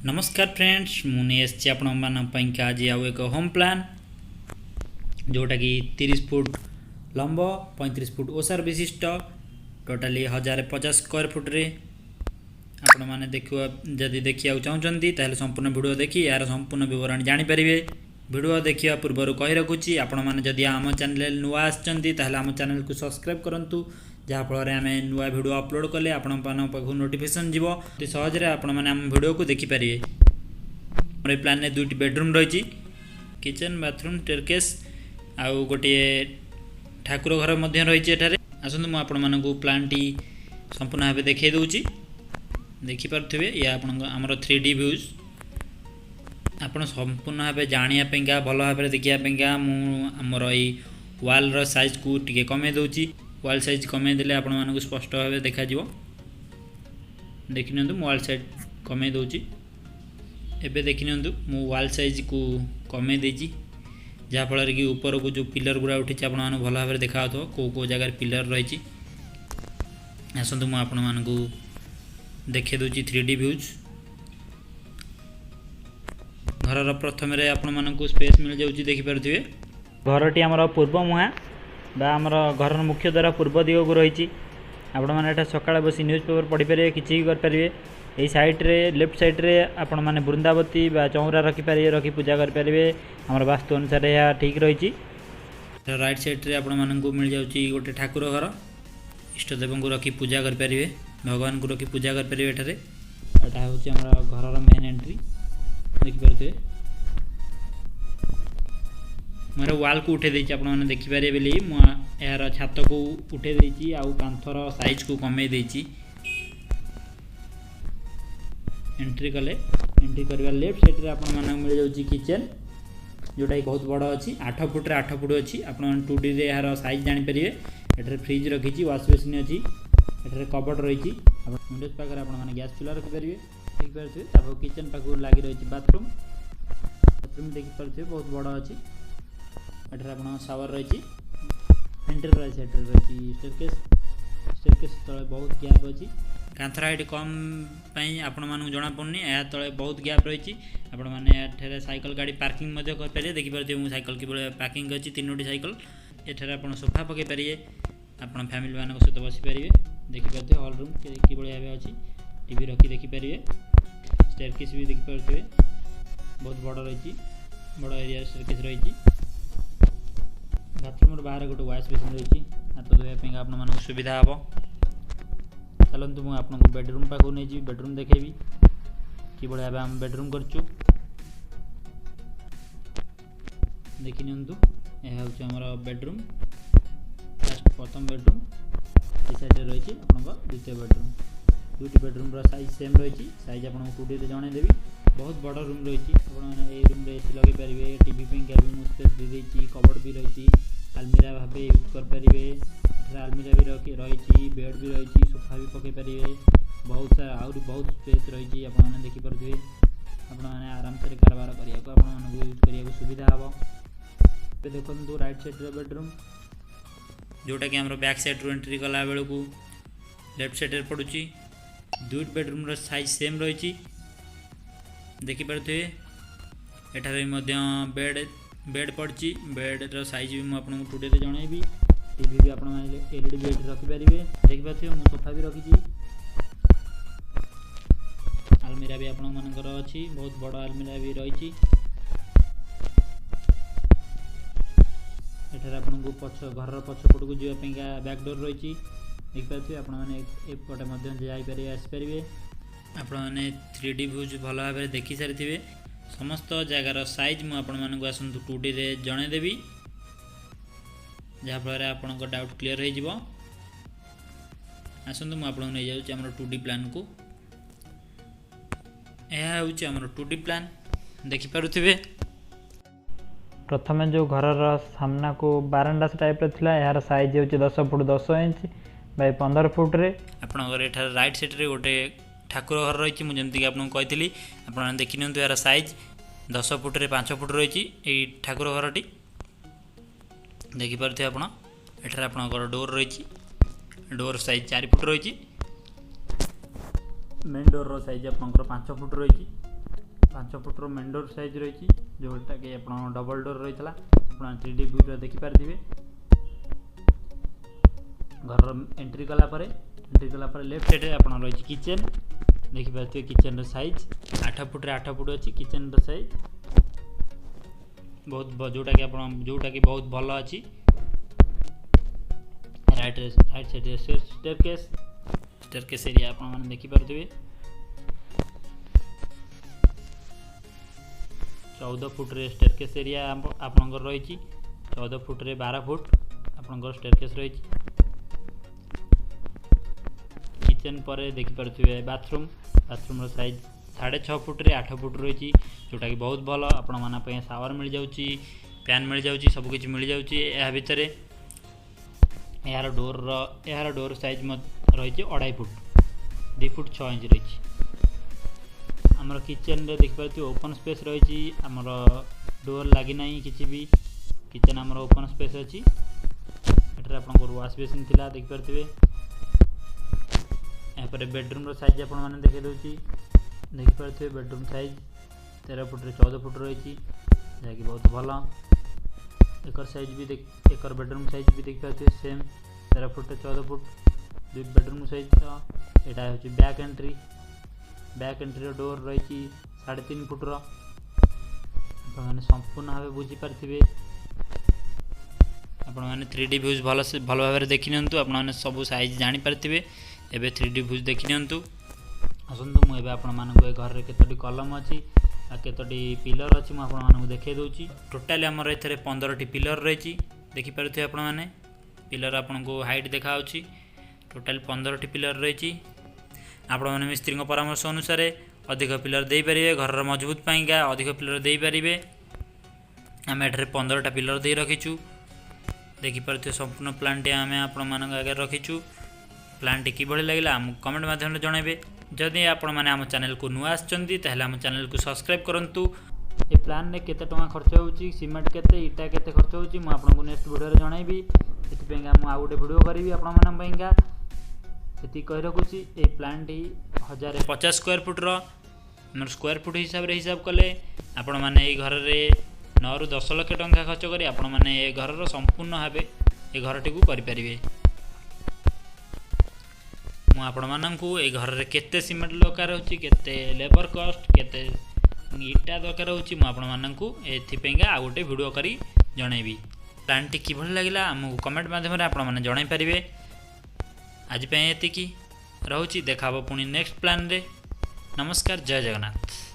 नमस्कार फ्रेंड्स मुझे एस आपण आज आउ एक होम प्लान जोटा कि 30 फुट लंब 35 फुट ओसार विशिष्ट टोटाली 1050 स्क्वायर फुट रे आपण मैंने देखा जदि देखा चाहते ताहले संपूर्ण वीडियो देखी यार संपूर्ण विवरण जानीपर वीडियो देखा पूर्व कही रखुच्छी आपण मैंने जदि आम चैनल नुआ आम चैनल को सब्सक्राइब करूँ जहाँफल आम नुआ वीडियो अपलोड कले आपण पाखु नोटिफिकेशन जीव सहज आपण मैंने आम वीडियो को देखिपारे। मोर प्लान में 2टी बेडरूम रही किचन बाथरूम स्टेयरकेस आउ गोटे ठाकुर घर रही आसतु मुझे आपण मानक प्लान टी संपूर्ण भाव देखा दूची देखिपे या आमर 3D व्यूज आप संपूर्ण भाव जानापा भल भाव देखापी मुझर वाल साइज को टी कमे दूची वाल साइज कमे देले आपण मानक स्पष्ट भाव देखा देखि नियंतु वाल साइज कमे दूची एबे देखि नियंतु मु वाल साइज को कमे देजी जहाँफल कि ऊपर को जो पिलर गुड़ा उठी आपण मानक भल भाव देखा को जगह पिलर रही आसतु मुझे आपण मानक देखे दूची 3D व्यूज घर प्रथम आपण मानक स्पेस मिल जाऊँगी देखिपे घरटी आमर पूर्व मुहां बा आमर घर मुख्य द्वार पूर्व दिग को रही आपण मैंने सकाळ बसी न्यूज पेपर पढ़ीपर किसी करेंगे यही सैड्रे लेफ्ट सैड्रे आपण मैंने बृंदावती बा चौरा रखिपारे रखी पूजा करेंगे आमर वास्तु अनुसार यह ठीक रही। राइट सैड्रे आपण मानक मिल जाऊँगी गोटे ठाकुर घर इष्टदेव को रखी पूजा करेंगे भगवान को रखी पूजा करेंगे एटा हूँ घर मेन एंट्री देखिपे मोर वाल को उठे देछि आपण माने देखिपारे बेली यार छात को उठे देछि आउ कांथर साइज को कमे देछि एंट्री कले एंट्री करबा लेफ्ट साइड रे आपण माने मिल जाउछि किचन जोटा कि बहुत बड़ अछि 8 फुट रे 8 फुट अछि आपण 2D रे यार साइज जानि परिबे एठरे फ्रिज रखिछि वॉश बेसिन अछि एठरे कबर्ड रहिछि आपण विंडोज पाखरे आपण माने गैस चूल्हा रखि परिबे ठीक परथे तापर किचन पाखु लागि रहिछि बाथरूम देखि परथे बहुत बड़ अछि एठरे आपण शावर रही एंटरप्राइज सेटर रही स्टेयरकेस तले बहुत गैप अच्छी कांथर हाइट कम आपण मानू जना पड़नी या तले बहुत गैप रही आपण मैंने साइकिल गाड़ी पार्किंग करेंगे देखिपे मुझे साइकिल कि पार्किंग अच्छी 3टी साइकिल एठारे आप सोफा पकई पारे आप फैमिली मान सहित बसीपारे देखिपे हॉल रूम कि भाव अच्छी टीवी रखी देखिपारे स्टेयरकेस भी देखिपे बहुत बड़ रही बड़ एरिया स्टेयरकेस रही बाथरूम बाहर गोटे वॉश बेसिन रही हाथ धोवाई आप सुविधा हम चलतु मुझे आपको बेडरूम पाखक नहीं जी बेडरूम देखेबी कि भाव आम बेडरूम करचु देखि नियंतु यह हूँ बेडरूम फास्ट प्रथम बेडरूम ये साइड रही आप द्वितीय बेडरूम 2टी बेडरूम साइज सेम रही साइज आपको 2D जनईदेवी बहुत बड़ रूम रही रूम रे एसी लगे पारे टीवी भी स्पेस दे कबर्ड भी रही आलमीरा भाव यूज करेंगे आलमीरा भी रही बेड भी रही सोफा भी पकई पारे बहुत सारा आहरी बहुत स्पेस रही आपने देखिपे आपने आराम से कारबार करने यूज करने सुविधा हम देखो राइट साइड बेडरूम जोटा कि आम बैक साइड एंट्री कला बेलू लेफ्ट साइड पड़ुची 2टी बेडरूम साइज सेम रही देखिपे एठारे बेड बेड पड़ी बेड्र साइज भी मुझे 2D जनईबी टीवी भी आप LED बेड रखिपारे देखिपे मुझे सोफा भी रखी आलमीरा भी आपर अच्छी बहुत बड़ आलमीरा भी रही आपको पछ घर पछपट को जावाई बैकडोर रही देखिपे आपटे जापारे आसपारे आपने 3D व्यूज भल भाव देखी सारी समस्त जगार साइज मुझे आसतु 2D रे जनईदेवी जहाँफल आप डाउट क्लीयर हो आसतु मुझे नहीं जाऊँ 2D प्लान को यह हूँ 2D प्लान देखिपे प्रथम जो घर सामना को बारंडा टाइप रहा यार साइज हो 10 फुट 10 इंच बाय 15 फुट रे आप राइट साइड रे गोटे ठाकुर घर रही मुझे आपको कही आप देखी नि यार साइज 10 फुट रे 5 फुट रही ठाकुर घरटी देखिपे आप डोर रही डोर साइज 4 फुट रही मेन डोर साइज आप 5 फुट रही 5 फुट्र मेन डोर साइज रही जोटा कि आप डबल डोर रही था आप 3D व्यू देखिपारे घर एंट्री कलापर लेफ्ट साइड आप रही किचेन देखिपारे किचेन साइज 8 फुट 8 फुट अच्छी किचेन साइज बहुत जोटा कि बहुत भल अच्छी राइट साइड स्टेयरकेस एरिया आप देखिपारे 14 फुट रे स्टेयरकेस एरिया आपनकर रही 14 फुट रे 12 फुट आपनकर स्टेयरकेस रही किचन पर देखिपारे बाथरूम रो साइज 6.5 फुट रे 8 फुट रही जोटा कि बहुत भल आपण माना शावर मिल जाउची फैन मिल जाउची सब किछि मिल जाउची या भितर यार डोर साइज रही 2.5 फुट 2 फुट 6 इंच रही आमर किचन रे देखिपारे ओपन स्पेस रही आमर डोर लगी ना किसी भी किचन आमर ओपन स्पेस अच्छी एटर आप वाश बेसिन थिला देखिपारे यहाँ बेडरूम रो साइज आप देखे दूसरी देखिपारे बेडरूम साइज 13 फुट रे 14 फुट रही जहाँकि बहुत भल एकर साइज भी एकर बेडरूम साइज भी देखिपारे same 13 foot 14 foot bedroom size यहाँ हूँ बैक एंट्री डोर रही 3.5 फुट मैंने संपूर्ण भाव बुझीपारे आपने 3D व्यूज भल भाव देखी नियंतु आपने सब साइज जानीपारे एबे 3D व्यूज देखी नियंतु आसतु मुझे आपको घर में केतोटी कलम अच्छी केतोटी पिलर अच्छी मुझे देखे दूची टोटाली आमर ए 15टी पिलर रही देखिपारे आपने पिलर आपन को हाइट देखा टोटाली 15टी पिलर रही आपण मैंने मिस्त्री परामर्श अनुसार अधिक पिलर दे पारे घर मजबूत पाइका अधिक पिलर दे पारे आम एठारे 15टा पिलर दे रखीचु देखिपारे संपूर्ण प्लान टी आम आपण आगे रखीचु प्लान टी किभली लगिला आम कमेंट माध्यम जनइबे जदि आपण मैंने आम चैनल को नुआ आछंती ताहले आम चैनल को सब्सक्राइब करंतु ए प्लान रे केते टका खर्च होउची सीमेंट केते इटा केते खर्च होउची मु आपन को नेक्स्ट वीडियो रे जनइबी एथिपेंगा मु आ गोटे वीडियो करिवि आपण मानन पइका ये कही रखुची ये प्लान टी 1050 स्क्वायर फुट्र स्क्वायर फुट हिसाब कले आपण मैंने घर में 9 ରୁ 10 लाख टंका खर्च करी आपण मैंने ये घर संपूर्ण भाव ये घरटी को करें मुझे ये घर में केते सीमेंट दरकार होची केते लेबर कॉस्ट केते इटा दरकार होची मुझे आ गोटे वीडियो करी जनइबी प्लान टी किभली लगिला आमको कमेंट माध्यम आपण मैंने जणाई पारिबे आज ये रोची देखा पुणी नेक्स्ट प्लान रे नमस्कार जय जगन्नाथ।